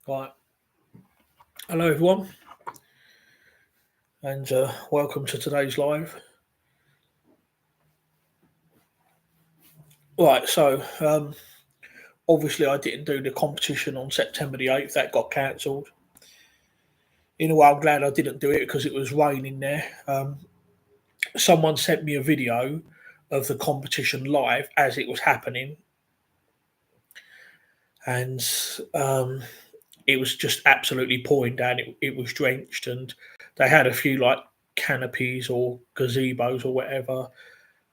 Right. Hello, everyone, and welcome to today's live. Right. Obviously, I didn't do the competition on September the 8th. That got cancelled. In a way, I'm glad I didn't do it because it was raining there. Someone sent me a video of the competition live as it was happening, and it was just absolutely pouring down. It was drenched, and they had a few like canopies or gazebos or whatever.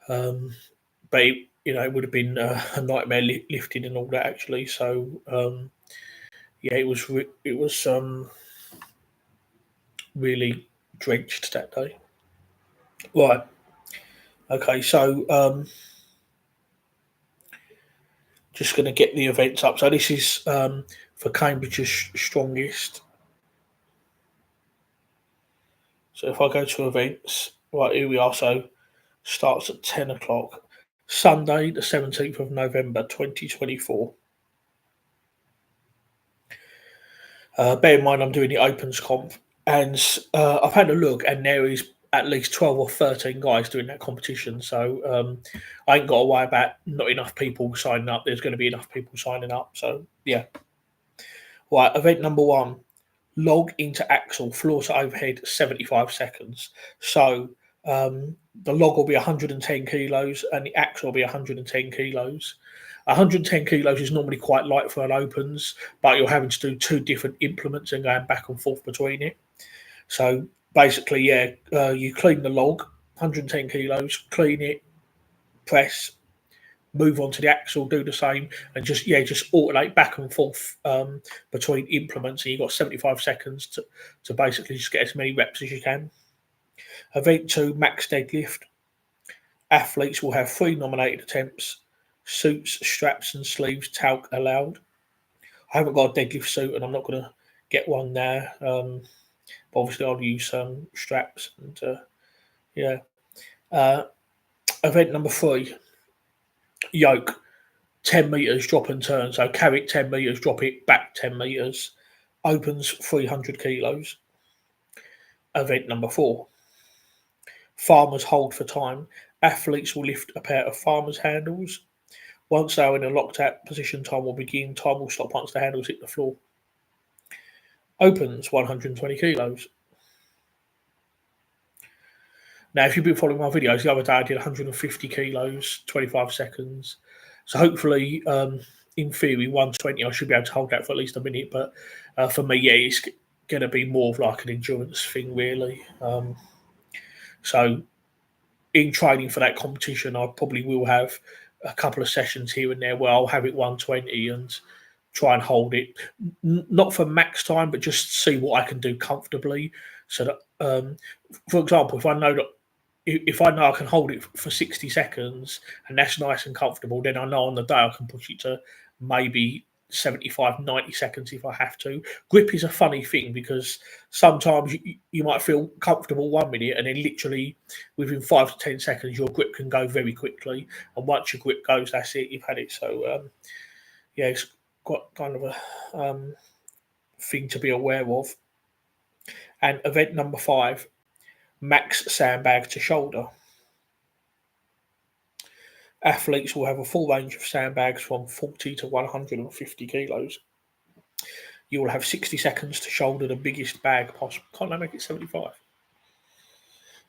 But it would have been a nightmare lifting and all that actually. Yeah, it was really drenched that day. Right. Okay. Just going to get the events up. So this is for Cambridge's strongest. So if I go to events, right here we are. So starts at 10 o'clock. Sunday, the 17th of November, 2024. Bear in mind, I'm doing the Opens comp, and I've had a look, and there is at least 12 or 13 guys doing that competition. I ain't got to worry about not enough people signing up. There's going to be enough people signing up. So, yeah. Right, event number one, log into Axle, floor to overhead, 75 seconds. So, the log will be 110 kilos, and the axle will be 110 kilos. 110 kilos is normally quite light for an opens, but you're having to do two different implements and going back and forth between it. So basically, yeah, you clean the log, 110 kilos, clean it, press, move on to the axle, do the same, and just alternate back and forth between implements. And you've got 75 seconds to basically just get as many reps as you can. Event two, max deadlift. Athletes will have 3 nominated attempts. Suits, straps, and sleeves talc allowed. I haven't got a deadlift suit, and I'm not going to get one now. But obviously, I'll use some straps. And yeah. Uh, Event number three, yoke. 10 meters drop and turn. So carry it 10 meters, drop it back 10 meters. Opens 300 kilos. Event number four, farmers hold for time. Athletes will lift a pair of farmers handles. Once they are in a locked out position, time will begin. Time will stop once the handles hit the floor. Opens 120 kilos. Now, if you've been following my videos, the other day I did 150 kilos, 25 seconds. So hopefully, in theory, 120, I should be able to hold that for at least a minute. But for me, yeah, it's going to be more of like an endurance thing, really. So in training for that competition, I probably will have a couple of sessions here and there where I'll have it 120 and try and hold it, not for max time, but just see what I can do comfortably. So that, for example, if I know I can hold it for 60 seconds and that's nice and comfortable, then I know on the day I can push it to maybe 75, 90 seconds if I have to. Grip is a funny thing because sometimes you might feel comfortable 1 minute and then literally within 5 to 10 seconds your grip can go very quickly. And once your grip goes, that's it, you've had it. Yeah, it's got kind of a thing to be aware of. And event number five, max sandbag to shoulder. Athletes will have a full range of sandbags from 40 to 150 kilos. You will have 60 seconds to shoulder the biggest bag possible. Can't I make it 75?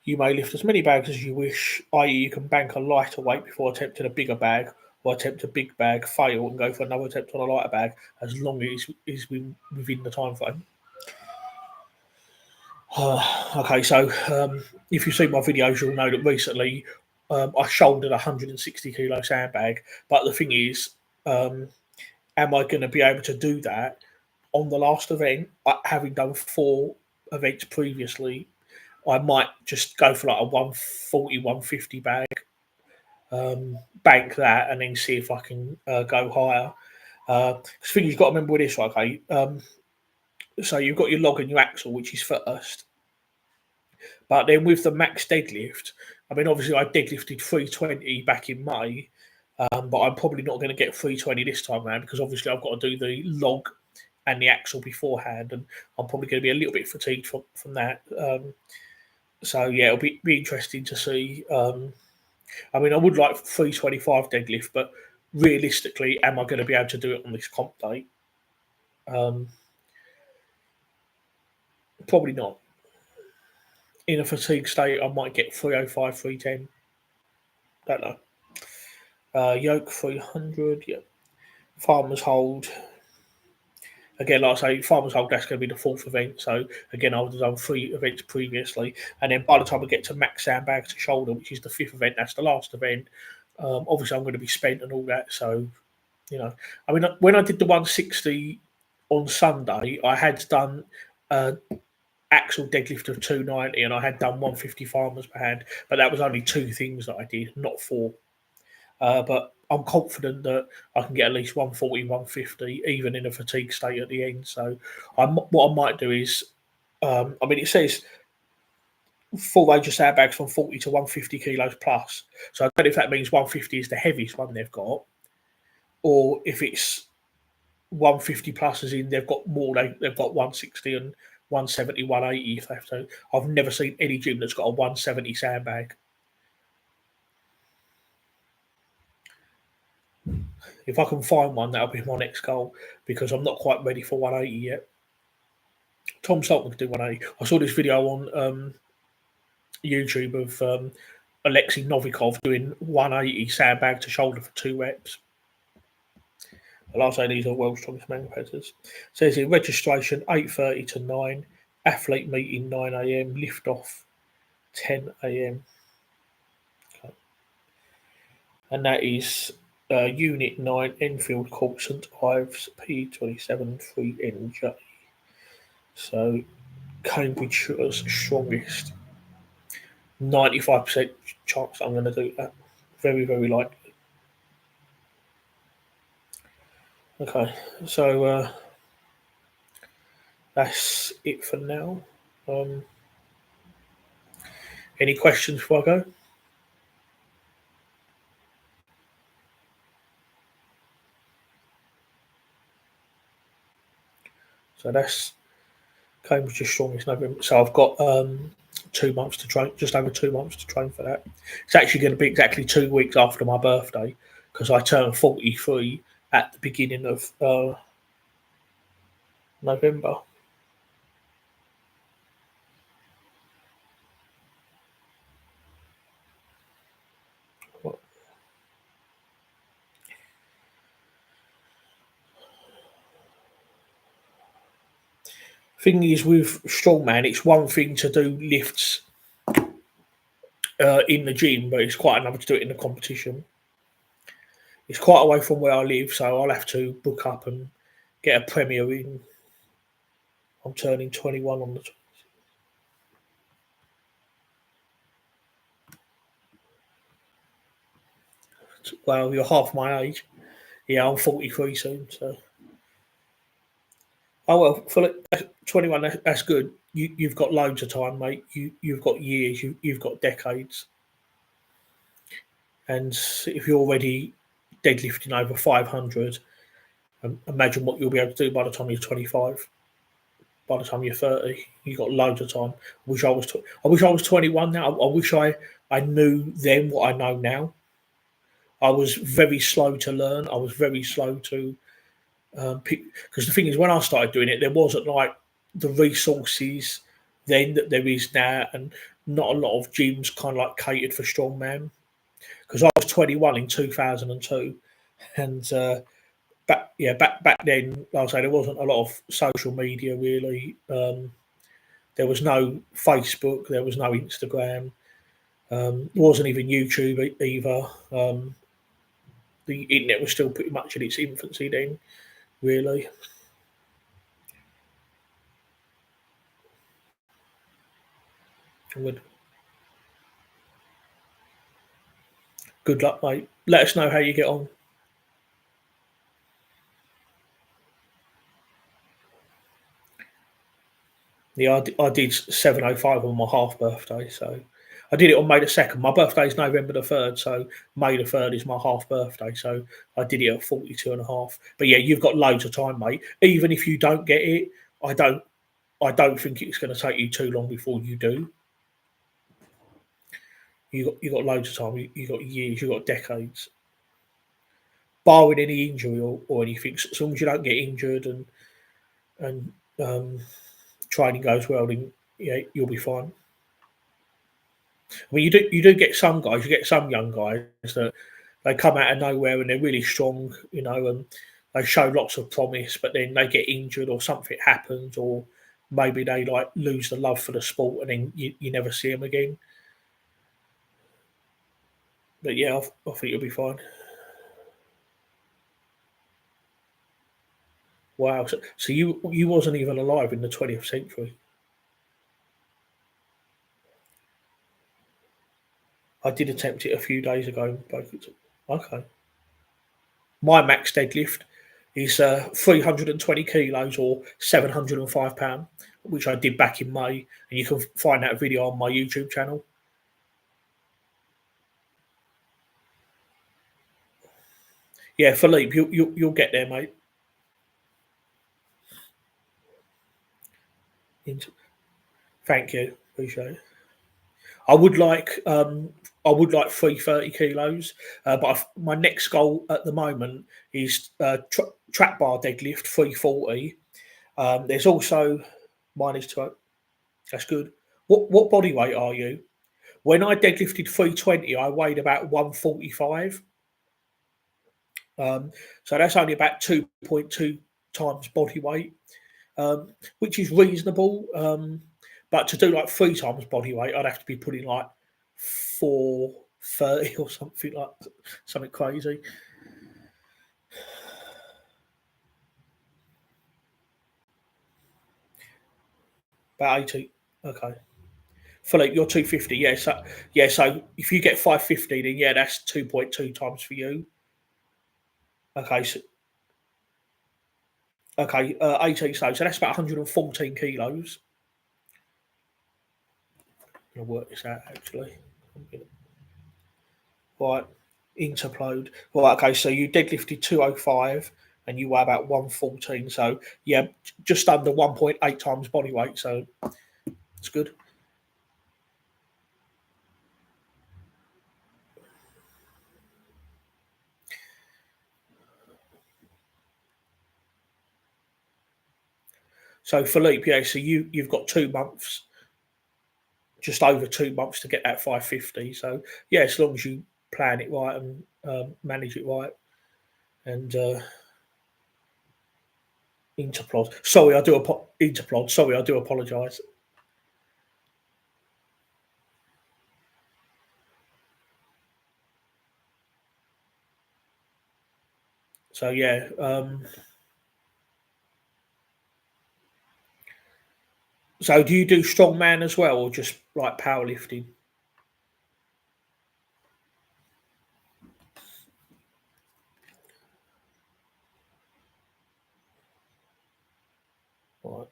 You may lift as many bags as you wish, i.e., you can bank a lighter weight before attempting a bigger bag, or attempt a big bag, fail, and go for another attempt on a lighter bag as long as it's within the time frame. Okay, so if you see my videos, you'll know that recently I shouldered a 160 kilo sandbag. But the thing is, am I going to be able to do that on the last event? Having done 4 events previously, I might just go for like a 140, 150 bag, bank that, and then see if I can go higher. The thing you've got to remember with this, okay? So you've got your log and your axle, which is first. But then with the max deadlift, I mean, obviously I deadlifted 320 back in May, but I'm probably not going to get 320 this time around because obviously I've got to do the log and the axle beforehand, and I'm probably going to be a little bit fatigued from that. So yeah, it'll be interesting to see. I mean, I would like 325 deadlift, but realistically, am I going to be able to do it on this comp day? Um, Probably not. In a fatigue state, I might get 305, 310. Don't know. Yoke 300. Yeah. Farmers Hold. Again, like I say, Farmers Hold, that's going to be the fourth event. So, again, I would have done 3 events previously. And then by the time I get to max sandbag to shoulder, which is the 5th event, that's the last event. Obviously, I'm going to be spent and all that. So, I mean, when I did the 160 on Sunday, I had done actual deadlift of 290 and I had done 150 farmers per hand, but that was only 2 things that I did, not 4. But I'm confident that I can get at least 140, 150, even in a fatigue state at the end. So what I might do is, I mean, it says full range of sandbags from 40 to 150 kilos plus. So I don't know if that means 150 is the heaviest one they've got, or if it's 150 plus as in they've got more, they've got 160 and 170, 180 if they have to. I've never seen any gym that's got a 170 sandbag. If I can find one, that'll be my next goal because I'm not quite ready for 180 yet. Tom Saltman could do 180. I saw this video on YouTube of Alexei Novikov doing 180 sandbag to shoulder for 2 reps. Well, I'll say these are world's strongest man competitors. Says here registration 8:30 to 9, athlete meeting 9 a.m, lift off 10 a.m. Okay. And that is Unit 9 Enfield Court St Ives P27 3NJ. So Cambridgeshire's strongest. 95% chance I'm going to do that. Very, very likely. Okay, so that's it for now. Any questions before I go? So that's Cambridge's strongest November. So I've got 2 months to train, just over 2 months to train for that. It's actually going to be exactly 2 weeks after my birthday because I turned 43 at the beginning of November. Thing is, with strongman, it's one thing to do lifts in the gym, but it's quite another to do it in the competition. It's quite away from where I live, so I'll have to book up and get a premier in. I'm turning 21 on the. Well, you're half my age. Yeah, I'm 43 soon, so. Oh well, for 21, that's good. You've got loads of time, mate. You've got years. You've got decades. And if you're already deadlifting over 500, imagine what you'll be able to do by the time you're 25. By the time you're 30, you've got loads of time. I wish I was 21 now. I wish I knew then what I know now. I was very slow to learn. I was very slow to pick, because the thing is, when I started doing it, there wasn't like the resources then that there is now, and not a lot of gyms kind of like catered for strongman. Because I was 21 in 2002, and back then, like I say, there wasn't a lot of social media really. There was no Facebook, there was no Instagram, there wasn't even YouTube either. The internet was still pretty much in its infancy then, really. Good. Good luck, mate. Let us know how you get on. Yeah, I did 7:05 on my half birthday, so I did it on May the 2nd. My birthday is November the 3rd, so May the 3rd is my half birthday. So I did it at 42 and a half. But yeah, you've got loads of time, mate. Even if you don't get it, I don't think it's going to take you too long before you do. You got loads of time. You got years. You got decades. Barring any injury or anything, as long as you don't get injured and training goes well, then yeah, you'll be fine. I mean, you do get some guys. You get some young guys that they come out of nowhere and they're really strong, and they show lots of promise, but then they get injured or something happens, or maybe they like lose the love for the sport and then you never see them again. But yeah, I think you'll be fine. Wow. So you wasn't even alive in the 20th century. I did attempt it a few days ago and broke it. Okay. My max deadlift is 320 kilos or 705 pounds, which I did back in May, and you can find that video on my YouTube channel. Yeah, Philippe, you'll get there, mate. Thank you, appreciate it. I would like 330 kilos, but my next goal at the moment is trap bar deadlift 340. There's also mine is two. That's good. What body weight are you? When I deadlifted 320, I weighed about 145. So that's only about 2.2 times body weight, which is reasonable. But to do like 3 times body weight, I'd have to be putting like 430 or something crazy. About 80. Okay. Philippe, you're 250. So if you get 550, then yeah, that's 2.2 times for you. Okay, so okay, 18 stone. So that's about 114 kilos. I'm gonna work this out actually. Right, interplode. Right, okay, so you deadlifted 205 and you weigh about 114. So yeah, just under 1.8 times body weight. So it's good. So Philippe, yeah, so you've got 2 months, just over 2 months to get that 550. So yeah, as long as you plan it right and manage it right, and interplod. Sorry, I do interplod. Sorry, I do apologise. So yeah, so do you do strongman as well, or just like powerlifting? Right.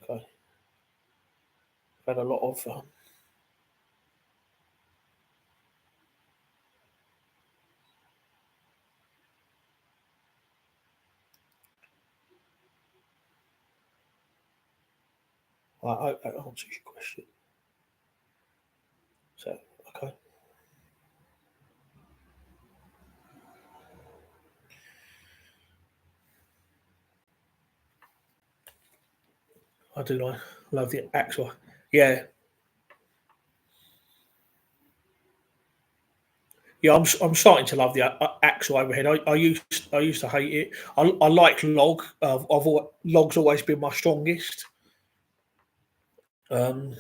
Okay. I've had a lot of. I hope that answers your question. So okay, I do like love the actual. Yeah, yeah. I'm starting to love the axle overhead. I used to hate it. I like log. Log's always been my strongest. Um,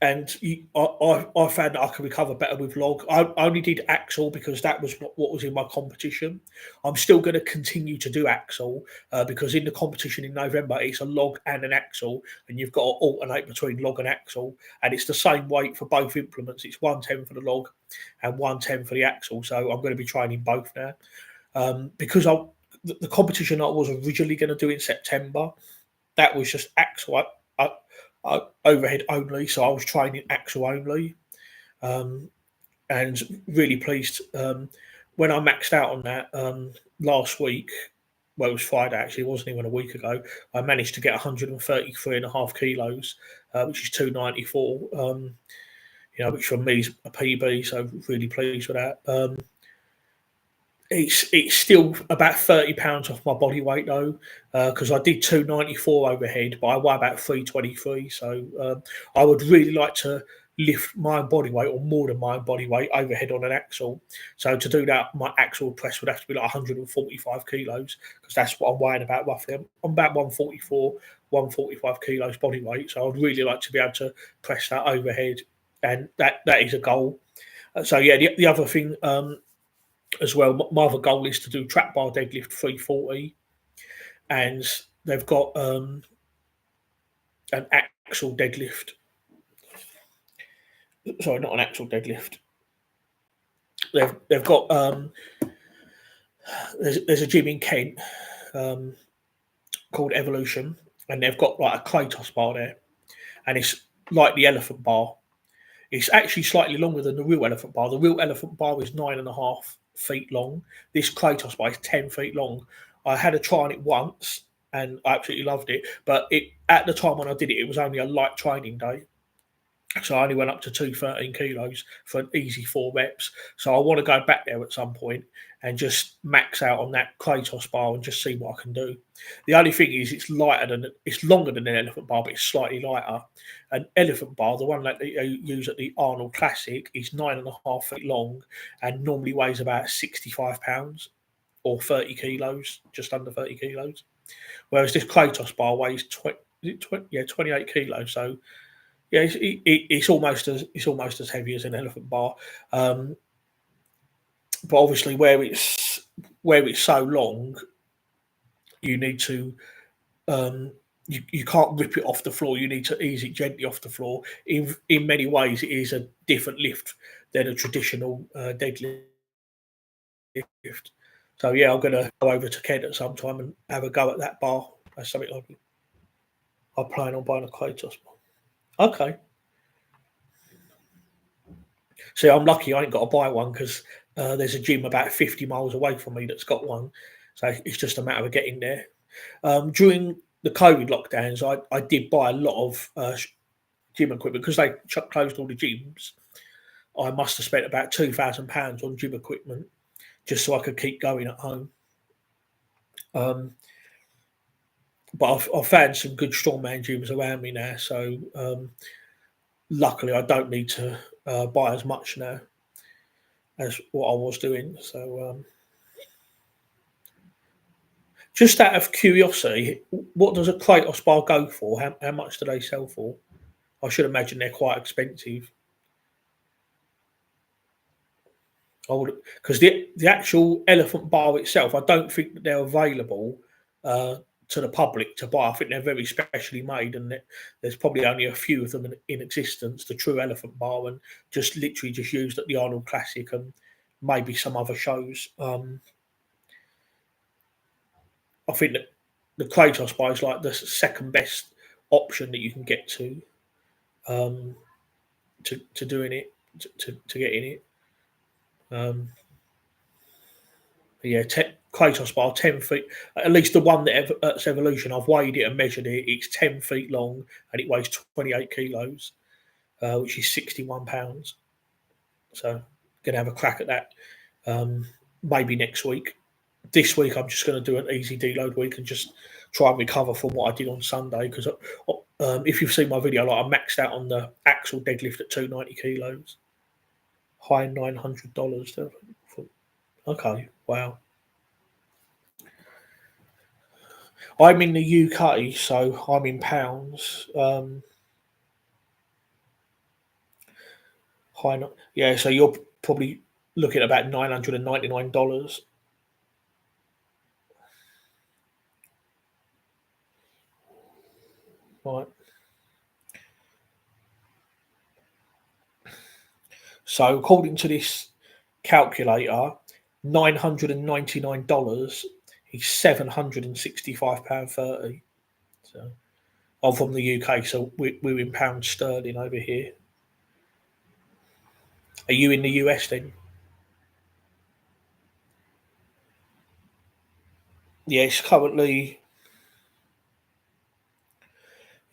and I found that I could recover better with log. I only did axle because that was what was in my competition. I'm still going to continue to do axle because in the competition in November it's a log and an axle, and you've got to alternate between log and axle, and it's the same weight for both implements. It's 110 for the log and 110 for the axle. So I'm going to be training both now because the competition I was originally going to do in September, that was just axle. Overhead only, so I was training axle only, um, and really pleased when I maxed out on that last week. Well, it was Friday actually; it wasn't even a week ago. I managed to get 133.5 kilos, which is 294. Which for me is a PB, so really pleased with that. It's still about £30 off my body weight though, because I did 294 overhead, but I weigh about 323. So I would really like to lift my body weight or more than my body weight overhead on an axle. So to do that, my axle press would have to be like 145 kilos because that's what I'm weighing about roughly. I'm about 144, 145 kilos body weight. So I'd really like to be able to press that overhead, and that is a goal. So yeah, the other thing. As well, my other goal is to do trap bar deadlift 340, and they've got an axle deadlift. Sorry, not an axle deadlift. They've got there's a gym in Kent called Evolution, and they've got like a Kratos bar there, and it's like the elephant bar. It's actually slightly longer than the real elephant bar. The real elephant bar is 9.5 feet long. This Kratos bar is 10 feet long. I had a try on it once and I absolutely loved it. But at the time when I did it, it was only a light training day. So I only went up to 213 kilos for an easy 4 reps. So I want to go back there at some point and just max out on that Kratos bar and just see what I can do. The only thing is it's longer than an elephant bar, but it's slightly lighter. An elephant bar, the one that they use at the Arnold Classic, is 9.5 feet long and normally weighs about 65 pounds or 30 kilos, just under 30 kilos. Whereas this Kratos bar weighs 28 kilos. So yeah, it's almost as heavy as an elephant bar, but obviously where it's so long, you need to you can't rip it off the floor. You need to ease it gently off the floor. In many ways, it is a different lift than a traditional deadlift. So yeah, I'm going to go over to Kent at some time and have a go at that bar. That's something I plan on buying a Kratos bar. Okay. See, I'm lucky I ain't got to buy one because there's a gym about 50 miles away from me that's got one. So it's just a matter of getting there. During the COVID lockdowns, I did buy a lot of gym equipment because they closed all the gyms. I must have spent about £2,000 on gym equipment just so I could keep going at home. But I've found some good strongman gyms around me now, so luckily I don't need to buy as much now as what I was doing. So just out of curiosity, what does a Kratos bar go for? How much do they sell for? I should imagine they're quite expensive. I would, because the actual elephant bar itself, I don't think that they're available to the public to buy. I think they're very specially made, and there's probably only a few of them in existence. The true elephant bar, and just literally just used at the Arnold Classic and maybe some other shows. I think that the Kratos bar is like the second best option that you can get um, to doing it to getting it. Yeah, Kratos bar 10 feet. At least the one that's Evolution, I've weighed it and measured it. It's 10 feet long and it weighs 28 kilos, which is 61 pounds. So, gonna have a crack at that maybe next week. This week, I'm just going to do an easy deload week and just try and recover from what I did on Sunday. Because if you've seen my video, like I maxed out on the axle deadlift at 290 kilos, high $900. Okay, wow. I'm in the UK, so I'm in pounds. Yeah, so you're probably looking at about $999. Right. So according to this calculator, $999 is £765.30. So I'm from the UK, so we're in pounds sterling over here. Are you in the US then? Yeah, it's currently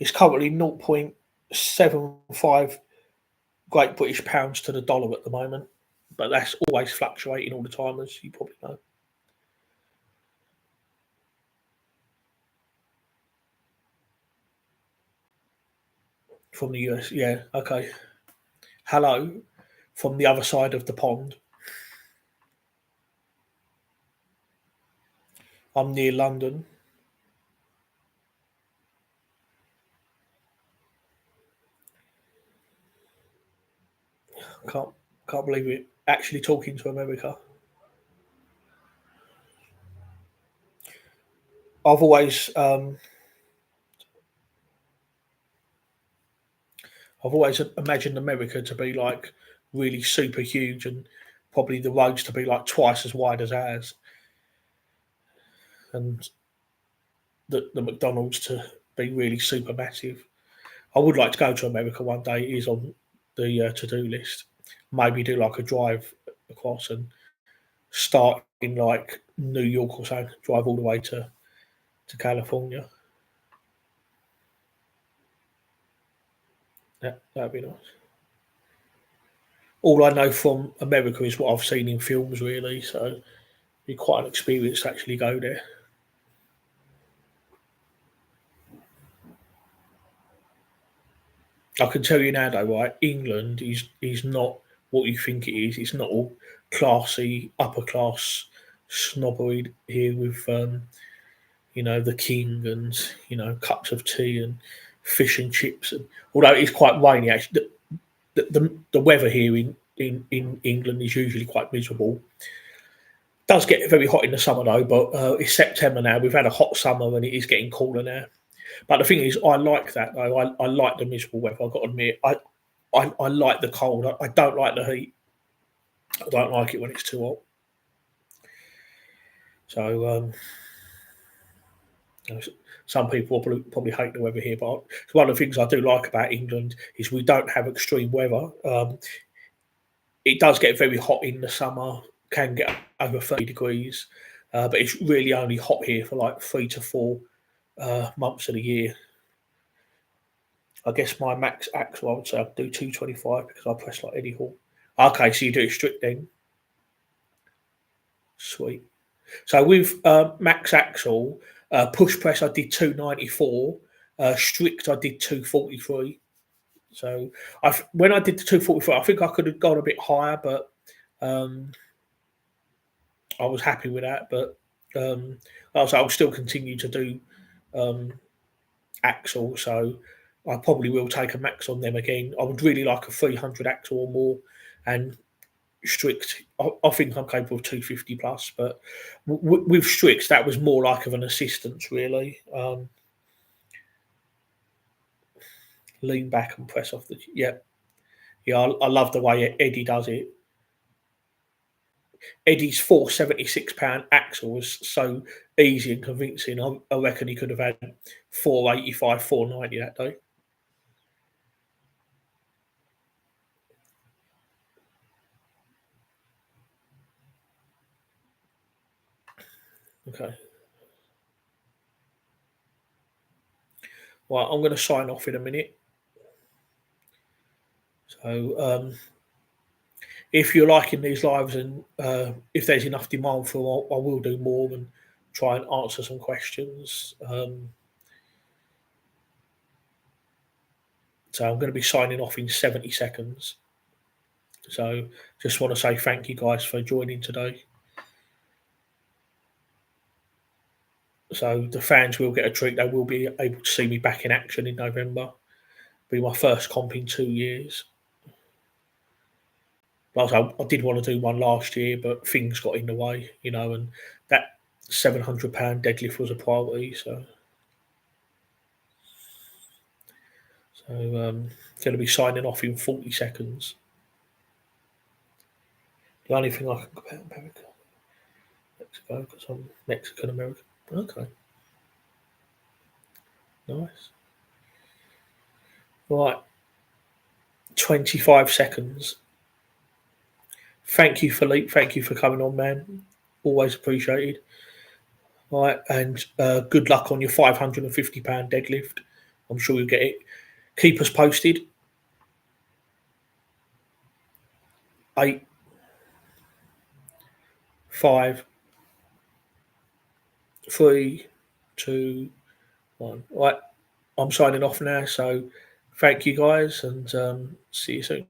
0.75 Great British pounds to the dollar at the moment, but that's always fluctuating all the time, as you probably know. From the US, yeah, okay. Hello, from the other side of the pond. I'm near London. Can't can't believe it. Actually talking to America. I've always um, I've always imagined America to be like really super huge and probably the roads to be like twice as wide as ours, and the McDonald's to be really super massive. I would like to go to America one day. It is on the to do list. Maybe do like a drive across and start in like New York or so, drive all the way to California. That'd be nice. All I know from America is what I've seen in films, really. So it'd be quite an experience to actually go there. I can tell you now, though, right? England is not what you think it is. It's not all classy, upper class snobbery here with the king and cups of tea and fish and chips. And although it's quite rainy, actually, the weather here in England is usually quite miserable. Does get very hot in the summer though, but it's September now. We've had a hot summer and it is getting cooler now. But the thing is, I like that though. I like the miserable weather. I've got to admit, I like the cold. I don't like the heat. I don't like it when it's too hot. So you know, some people probably hate the weather here, but it's one of the things I do like about England is we don't have extreme weather. It does get very hot in the summer, can get over 30 degrees, but it's really only hot here for like 3 to 4 months of the year. I guess my max axle, I would say I do 225 because I press like Eddie Hall. Okay, so you do it strict then. Sweet. So with max axle, push press I did 294, strict I did 243. So when I did the 244, I think I could have gone a bit higher, but um, I was happy with that. But I'll still continue to do um, axle, so I probably will take a max on them again. I would really like a 300 axle or more, and strict. I think I'm capable of 250 plus, but with strict, that was more like of an assistance, really. Lean back and press off the. Yeah, yeah. I love the way Eddie does it. Eddie's £476 axle was so easy and convincing. I reckon he could have had 485, 490 that day. Okay. Well, I'm going to sign off in a minute. So, if you're liking these lives and if there's enough demand for them, I will do more and try and answer some questions. So, I'm going to be signing off in 70 seconds. So, just want to say thank you guys for joining today. So, the fans will get a treat. They will be able to see me back in action in November. Be my first comp in 2 years. like I did want to do one last year, but things got in the way, and that £700 deadlift was a priority. So going to be signing off in 40 seconds. The only thing I can compare America, Mexico, because I'm Mexican American. Okay, nice. Right, 25 seconds. Thank you, Philippe. Thank you for coming on, man. Always appreciated. Right, and good luck on your £550 deadlift. I'm sure you'll get it. Keep us posted. 8, 5, 3, 2, 1. Right, I'm signing off now. So thank you guys, and see you soon.